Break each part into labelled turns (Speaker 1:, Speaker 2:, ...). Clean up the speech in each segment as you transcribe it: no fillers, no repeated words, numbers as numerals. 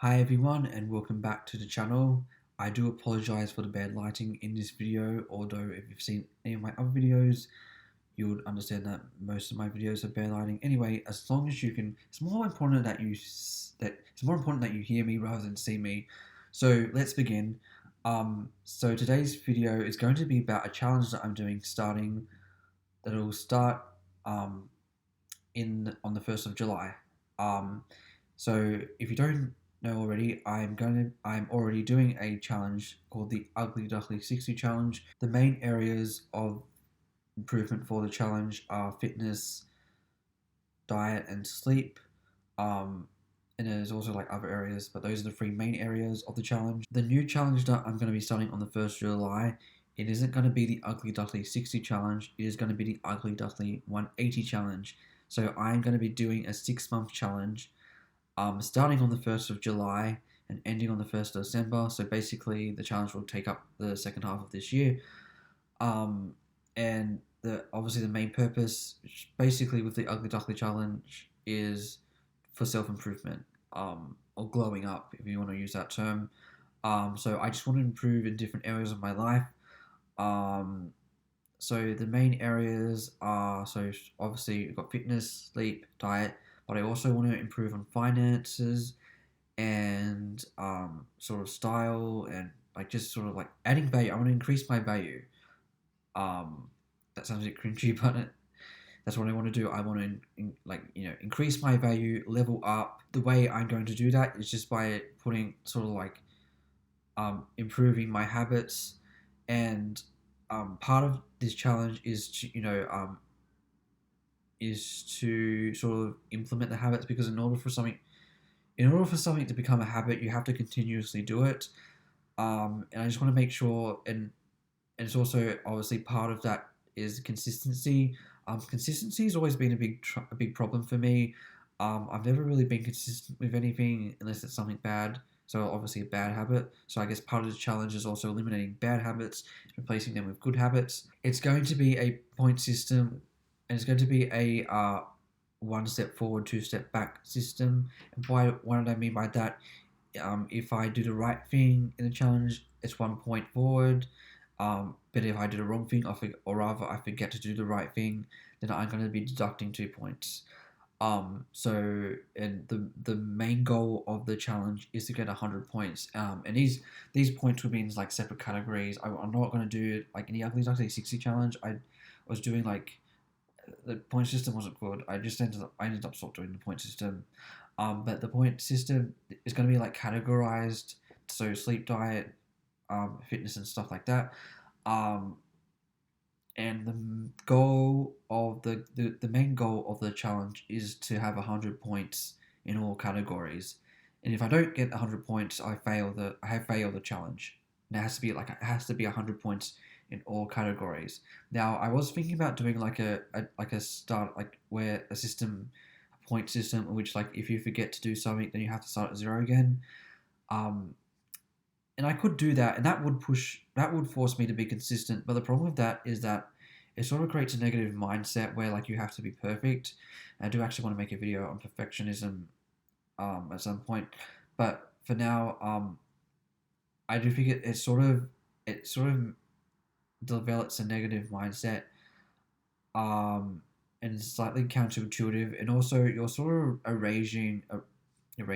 Speaker 1: Hi everyone and welcome back to the channel. I do apologize for the bad lighting in this video, although if you've seen any of my other videos, you would understand that most of my videos have bad lighting. Anyway, as long as you can, it's more important that you hear me rather than see me. So let's begin. So today's video is going to be about a challenge that I'm doing that'll start um, on the 1st of July. Um, so if you don't know already, I'm already doing a challenge called the Ugly Duckling 60 challenge. The main areas of improvement for the challenge are fitness, diet, and sleep. Um, and there's also like other areas, but those are the three main areas of the challenge. The new challenge that I'm going to be starting on the 1st of July, it isn't going to be the Ugly Duckling 60 challenge, it is going to be the Ugly Duckling 180 challenge. So I'm going to be doing a 6-month challenge, starting on the 1st of July and ending on the 1st of December. So basically, the challenge will take up the second half of this year. And obviously the main purpose, basically with the Ugly Duckling challenge, is for self improvement, or glowing up, if you want to use that term. So I just want to improve in different areas of my life. Um, so the main areas are, so obviously you've got fitness, sleep, diet, but I also want to improve on finances and sort of style and like just sort of like adding value. I want to increase my value. Um, that sounds a bit cringy, but that's what I want to do. I want to increase my value, level up. The way I'm going to do that is just by putting sort of like improving my habits, and part of this challenge is to sort of implement the habits, because in order for something to become a habit, you have to continuously do it. And I just want to make sure, and it's also obviously part of that is consistency. Consistency has always been a big problem for me. I've never really been consistent with anything unless it's something bad. So obviously a bad habit. So I guess part of the challenge is also eliminating bad habits, replacing them with good habits. It's going to be a point system, and it's going to be a one step forward, two step back system. And what do I mean by that? If I do the right thing in the challenge, it's 1 point forward. But if I do the wrong thing, or rather I forget to do the right thing, then I'm going to be deducting 2 points. And the main goal of the challenge is to get 100 points. And these points will be in like separate categories. I'm not going to do like in the Ugly Duckling 60 challenge. I was doing like the point system wasn't good. I ended up sort doing the point system. But the point system is going to be like categorized. So sleep, diet, fitness, and stuff like that. Um, and the main goal of the challenge is to have 100 points in all categories. And if I don't get 100 points, I have failed the challenge. And it has to be 100 points in all categories. Now I was thinking about doing like a start, like where a point system in which, like, if you forget to do something, then you have to start at zero again. Um, and I could do that, and that would force me to be consistent. But the problem with that is that it sort of creates a negative mindset where like you have to be perfect. And I do actually want to make a video on perfectionism at some point, but for now, I do think it sort of develops a negative mindset, and it's slightly counterintuitive, and also you're sort of erasing, you're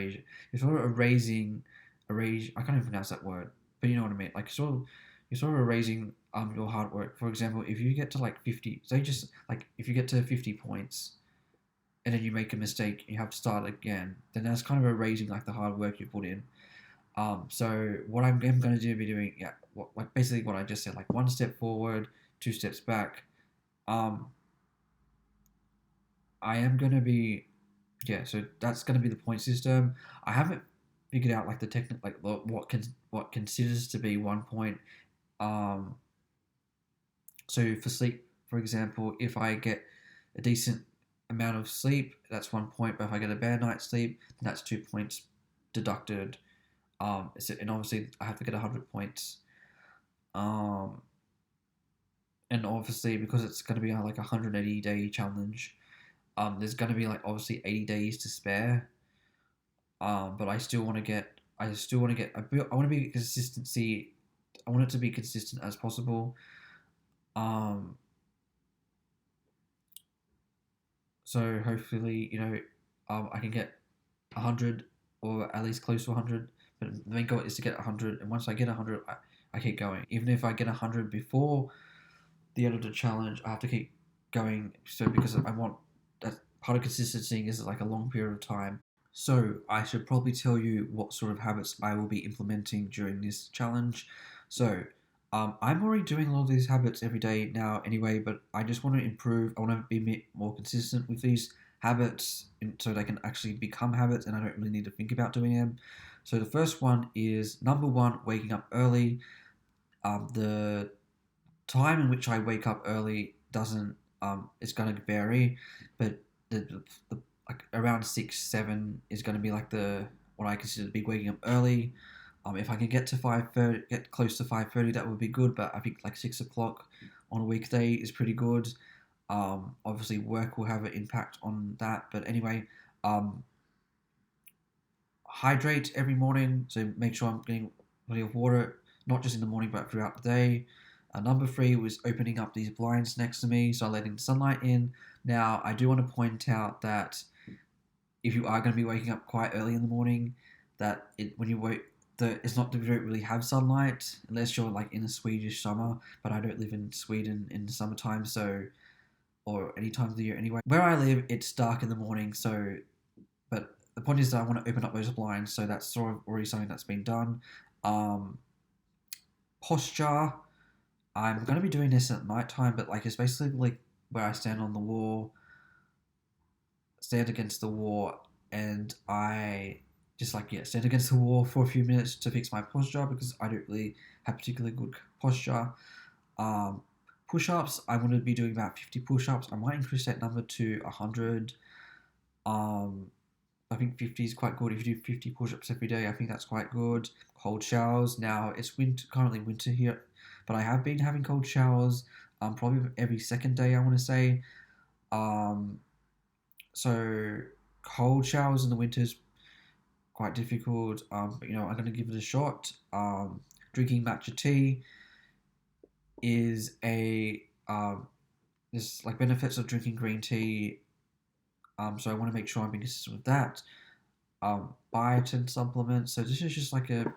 Speaker 1: sort of erase. I can't even pronounce that word, but you know what I mean. Like you're sort of erasing your hard work. For example, if you get to like 50, say just like if you get to 50 points and then you make a mistake, you have to start again. Then that's kind of erasing like the hard work you put in. So what I'm going to be doing, yeah, like basically what I just said, like one step forward, two steps back. Um, I am going to be, yeah. So that's going to be the point system. I haven't figured out like the technique, like what considers to be 1 point. Um, so for sleep, for example, if I get a decent amount of sleep, that's 1 point. But if I get a bad night's sleep, then that's 2 points deducted. And obviously I have to get 100 points. Um, and obviously because it's going to be like a 180-day challenge, there's going to be like obviously 80 days to spare. But I still want to get I still want to get a bit. I want to be consistency. I want it to be consistent as possible. Um, so hopefully, I can get 100 or at least close to 100. But the main goal is to get 100, and once I get 100, I keep going. Even if I get 100 before the end of the challenge, I have to keep going. So because I want that part of consistency is like a long period of time. So I should probably tell you what sort of habits I will be implementing during this challenge. So I'm already doing a lot of these habits every day now anyway, but I just want to improve. I want to be more consistent with these habits so they can actually become habits and I don't really need to think about doing them. So the first one is number one, waking up early. The time in which I wake up early doesn't it's going to vary, but the like around 6 7 is going to be like the what I consider to be waking up early. If I can get to 5:30, get close to 5:30, that would be good. But I think like 6 o'clock on a weekday is pretty good. Obviously, work will have an impact on that, but anyway, um, hydrate every morning. So make sure I'm getting plenty of water, not just in the morning but throughout the day. Number three was opening up these blinds next to me, so letting sunlight in. Now, I do want to point out that if you are going to be waking up quite early in the morning, that when you wake, it's not that we don't really have sunlight unless you're like in a Swedish summer. But I don't live in Sweden in the summertime, so or any time of the year anyway. Where I live, it's dark in the morning, so but the point is that I want to open up those blinds, so that's sort of already something that's been done. Um, Posture, I'm going to be doing this at night time, but like it's basically like where I stand on the wall, stand against the wall, and I just like stand against the wall for a few minutes to fix my posture because I don't really have particularly good posture. Um, Push-ups, I want to be doing about 50 push-ups. I might increase that number to 100. Um, I think 50 is quite good. If you do 50 push-ups every day, I think that's quite good. Cold showers. Now it's currently winter here, but I have been having cold showers. Probably every second day. I want to say. Um, so cold showers in the winters quite difficult. But I'm gonna give it a shot. Drinking matcha tea is a there's like benefits of drinking green tea. So I want to make sure I'm being consistent with that. Biotin supplements. So this is just like a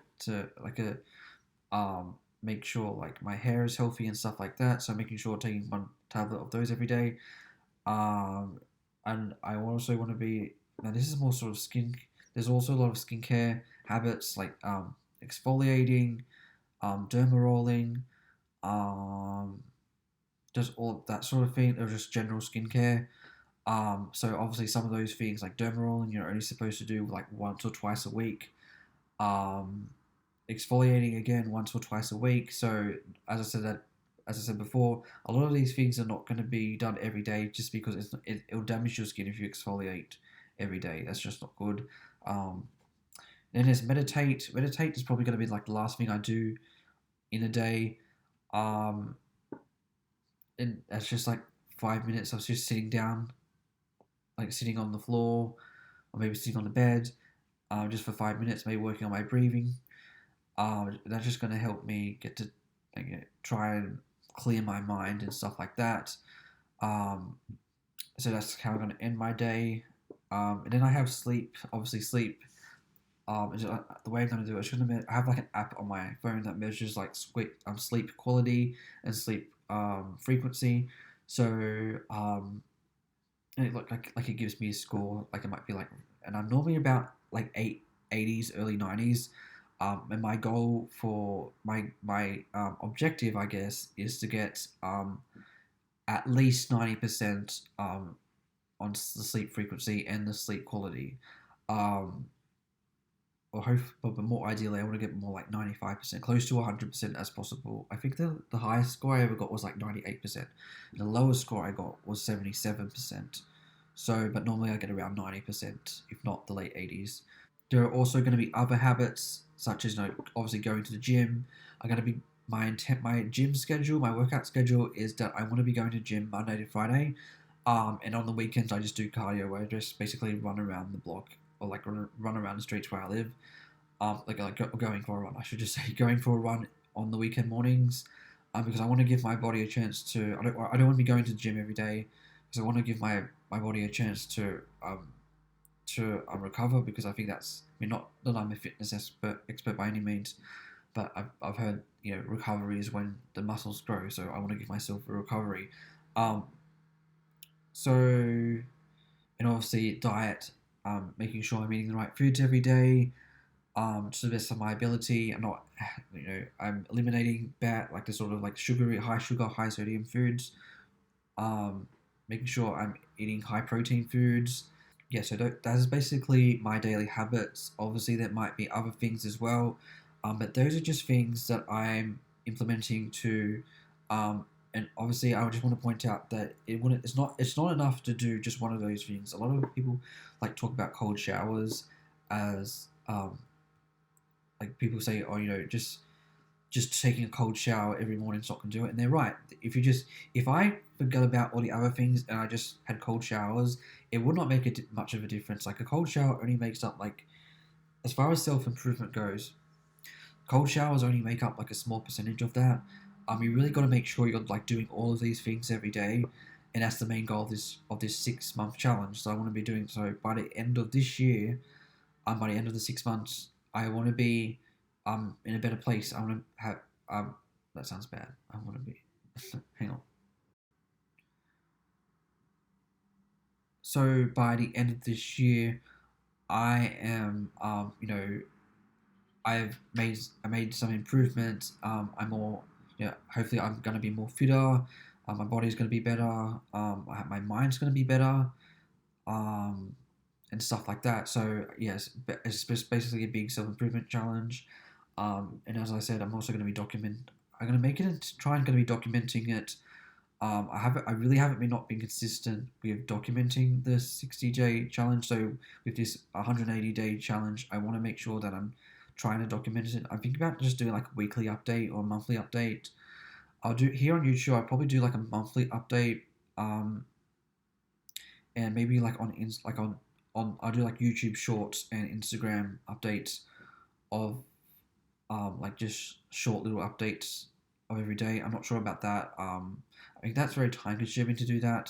Speaker 1: make sure like my hair is healthy and stuff like that. So making sure taking one tablet of those every day. Um, and I also want to be now. This is more sort of skin. There's also a lot of skincare habits like exfoliating, derma rolling, um, just all that sort of thing, or just general skincare. So obviously some of those things like derma rolling, you're only supposed to do like once or twice a week. Um, Exfoliating again once or twice a week. So as I said before, a lot of these things are not going to be done every day just because it'll damage your skin if you exfoliate every day. That's just not good. Um, then there's meditate. Meditate is probably going to be like the last thing I do in a day. Um, and that's just like 5 minutes of just sitting down, like sitting on the floor or maybe sitting on the bed, just for 5 minutes, maybe working on my breathing. That's just going to help me get to try and clear my mind and stuff like that. Um, so that's how I'm going to end my day. And then I have sleep. Obviously, sleep. The way I'm going to do it, I have like an app on my phone that measures like sleep quality and sleep frequency. So and it look like it gives me a score. Like it might be like, and I'm normally about like 80s, early 90s. And my goal for my objective, I guess, is to get at least 90% on the sleep frequency and the sleep quality. Um, but more ideally, I want to get more like 95%, close to 100% as possible. I think the highest score I ever got was like 98%. The lowest score I got was 77%. So, but normally I get around 90%, if not the late 80s. There are also going to be other habits, such as obviously going to the gym. I'm going to be my gym schedule, my workout schedule is that I want to be going to gym Monday to Friday, and on the weekends I just do cardio where I just basically run around the block or like run around the streets where I live. going for a run. I should just say going for a run on the weekend mornings, because I want to give my body a chance to. I don't want to be going to the gym every day, because I want to give my body a chance to recover, because I think that's. I mean, not that I'm a fitness expert by any means, but I've heard recovery is when the muscles grow. So I want to give myself a recovery. Um, so and obviously diet, making sure I'm eating the right foods every day, to the best of my ability. I'm not, I'm eliminating bad, like the sort of like sugary, high sugar, high sodium foods. Um, Making sure I'm eating high protein foods. Yeah, so that is basically my daily habits. Obviously, there might be other things as well, but those are just things that I'm implementing to. Um, and obviously, I just want to point out that it's not enough to do just one of those things. A lot of people like talk about cold showers as like people say, oh, just taking a cold shower every morning is not going to do it, and they're right. If I forgot about all the other things and I just had cold showers, it would not make much of a difference. Like a cold shower only makes up like, as far as self improvement goes, cold showers only make up like a small percentage of that. You really got to make sure you're like doing all of these things every day, and that's the main goal of this 6 month challenge. So I want to be doing so by the end of this year. By the end of the 6 months, I want to be in a better place. I want to have that sounds bad. I want to be hang on. So by the end of this year, I am I made some improvements. I'm more hopefully I'm gonna be more fitter. My body's gonna be better. My mind's gonna be better. Um, and stuff like that. So yes, it's basically a big self improvement challenge. And as I said, I'm also going to be I'm going to make it and try and going to be documenting it. I really haven't been not been consistent with documenting the 60-day challenge. So with this 180-day challenge, I want to make sure that I'm trying to document it. I'm thinking about just doing like a weekly update or a monthly update. I'll do here on YouTube. I'll probably do like a monthly update. And maybe like on I'll do like YouTube Shorts and Instagram updates of like just short little updates of every day. I'm not sure about that. I think that's very time consuming to do that.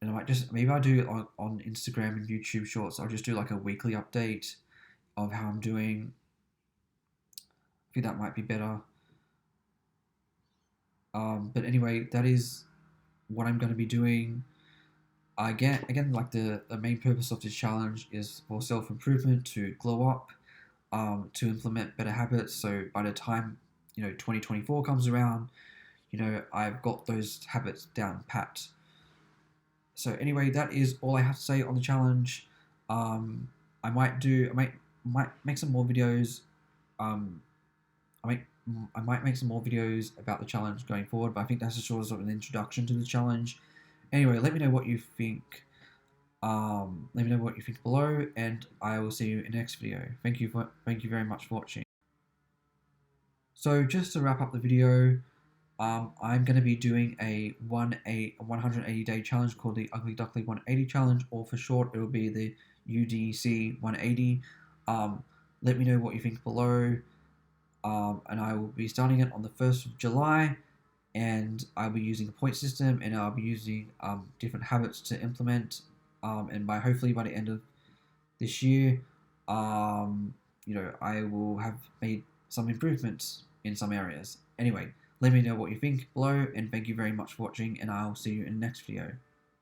Speaker 1: And I might just maybe I'll do it on Instagram and YouTube Shorts. I'll just do like a weekly update of how I'm doing. I think that might be better. But anyway, that is what I'm going to be doing. Again, like the main purpose of this challenge is for self improvement, to glow up, to implement better habits. So by the time 2024 comes around, I've got those habits down pat. So anyway, that is all I have to say on the challenge. Um, I might make some more videos. Um, I might make some more videos about the challenge going forward, but I think that's a sort of an introduction to the challenge. Anyway, let me know what you think. Let me know what you think below, and I will see you in the next video. Thank you very much for watching. So just to wrap up the video, I'm going to be doing a 180-day challenge called the Ugly Duckling 180 challenge, or for short, it will be the UDC 180. Let me know what you think below, and I will be starting it on the 1st of July. And I'll be using a point system, and I'll be using different habits to implement. And hopefully by the end of this year, I will have made some improvements in some areas. Anyway, let me know what you think below, and thank you very much for watching, and I'll see you in the next video.